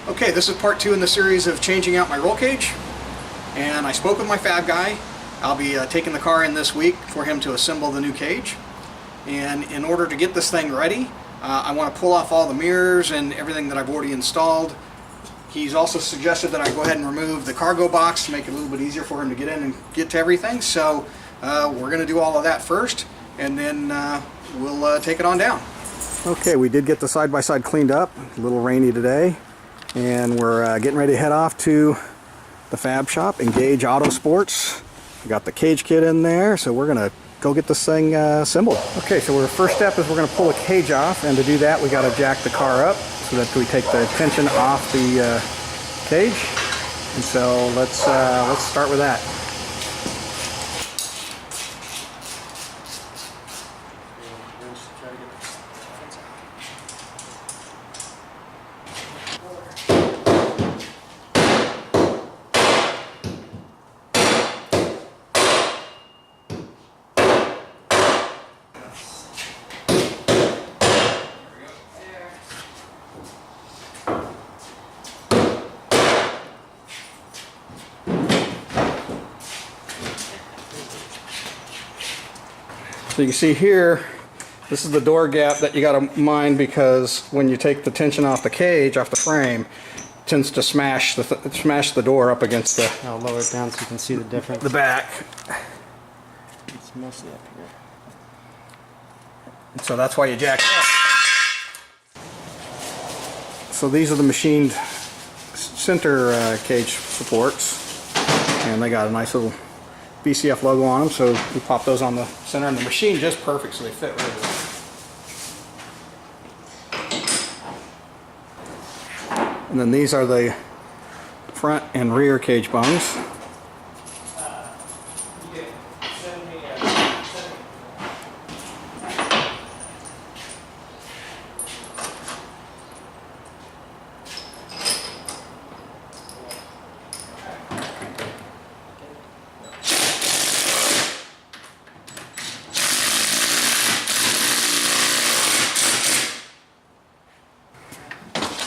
Okay, this is part 2 in the series of changing out my roll cage, and I spoke with my fab guy. I'll be taking the car in this week for him to assemble the new cage, and in order to get this thing ready, I want to pull off all the mirrors and everything that I've already installed. He's also suggested that I go ahead and remove the cargo box to make it a little bit easier for him to get in and get to everything, so we're going to do all of that first, and then we'll take it on down. Okay, we did get the side-by-side cleaned up. A little rainy today. And we're getting ready to head off to the fab shop, Engage Autosports. We got the cage kit in there, so we're going to go get this thing assembled. Okay, so our first step is we're going to pull the cage off, and to do that we got to jack the car up so that we take the tension off the cage. And so let's start with that. So you can see here, this is the door gap that you got to mind, because when you take the tension off the cage, off the frame, it tends to smash the door up against the... I'll lower it down so you can see the difference. The back. It's mostly up here. And so that's why you jack it up. So these are the machined center cage supports, and they got a nice little BCF logo on them, so we pop those on the center, and the machine just perfect, so they fit really well. And then these are the front and rear cage bungs.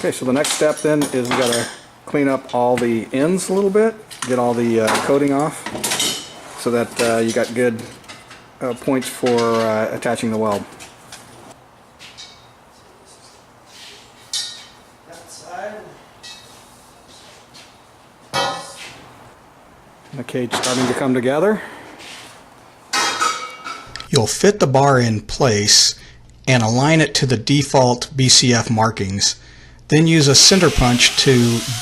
Okay, so the next step then is we got to clean up all the ends a little bit, get all the coating off, so that you got good points for attaching the weld. The cage starting to come together. You'll fit the bar in place and align it to the default BCF markings. Then use a center punch to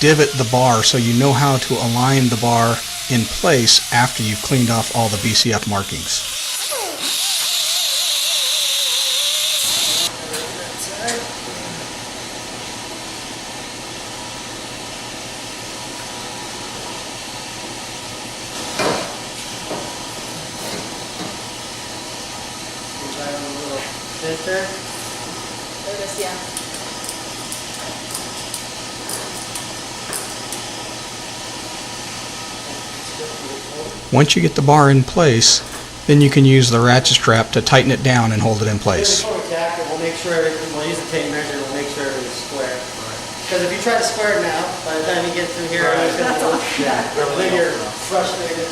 divot the bar so you know how to align the bar in place after you've cleaned off all the BCF markings. There it is, yeah. Once you get the bar in place, then you can use the ratchet strap to tighten it down and hold it in place. Before we tack it, we'll make sure we'll use the tape measure. We'll make sure everything's square. Because if you try to square it now, by the time you get through here, it's going to look. Then you're frustrated.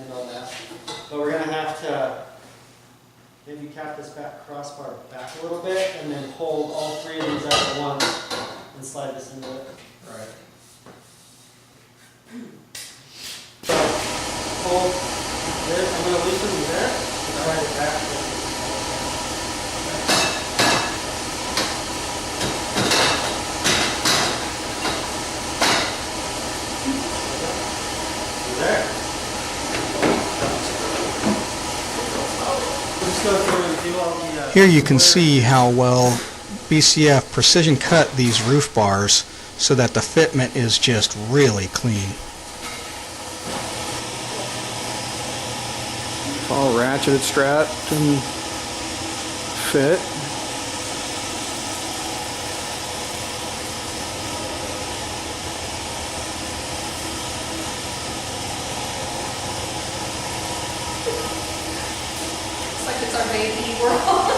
handle that. But we're gonna have to maybe cap this back crossbar back a little bit and then hold all three of these up at once and slide this into it. Right. So hold this, I'm gonna loosen this and slide it back. There. Let's go through and do all the, Here you can see how well BCF precision cut these roof bars so that the fitment is just really clean. It's all ratcheted, strapped, and fit. It's like it's our baby. We're all.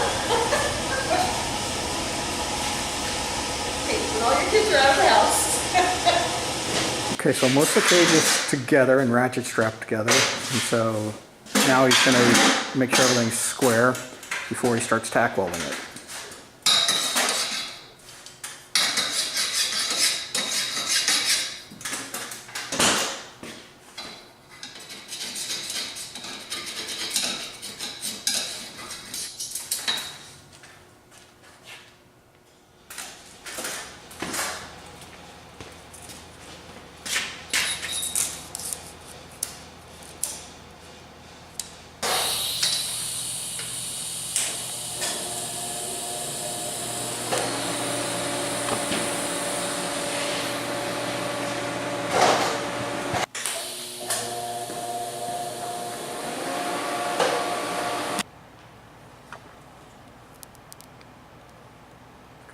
Hey, when all your kids are out of the house. Okay, so most of the cage is together and ratchet strapped together, and so now he's going to make sure everything's square before he starts tack welding it.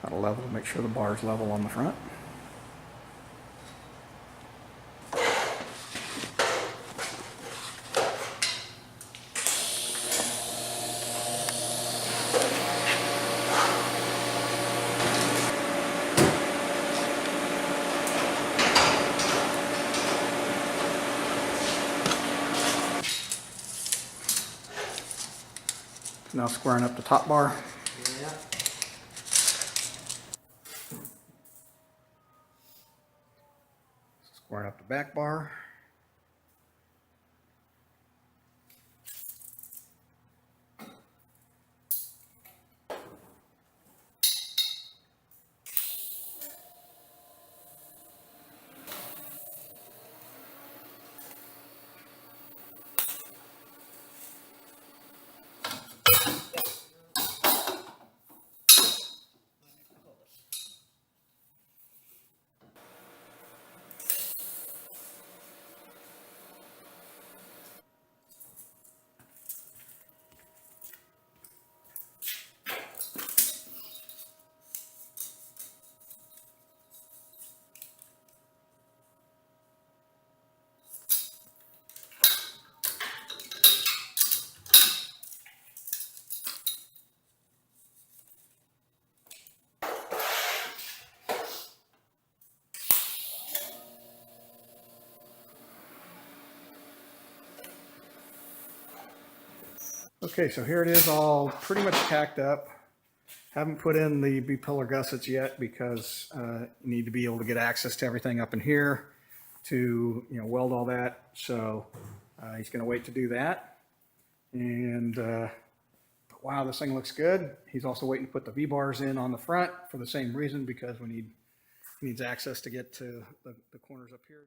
Got to level, make sure the bar's level on the front. Now squaring up the top bar. yeah. Squaring up the back bar. Okay, so here it is all pretty much tacked up. Haven't put in the B-pillar gussets yet because you need to be able to get access to everything up in here to weld all that. So he's going to wait to do that. And but wow, this thing looks good. He's also waiting to put the V-bars in on the front for the same reason, because he needs access to get to the corners up here.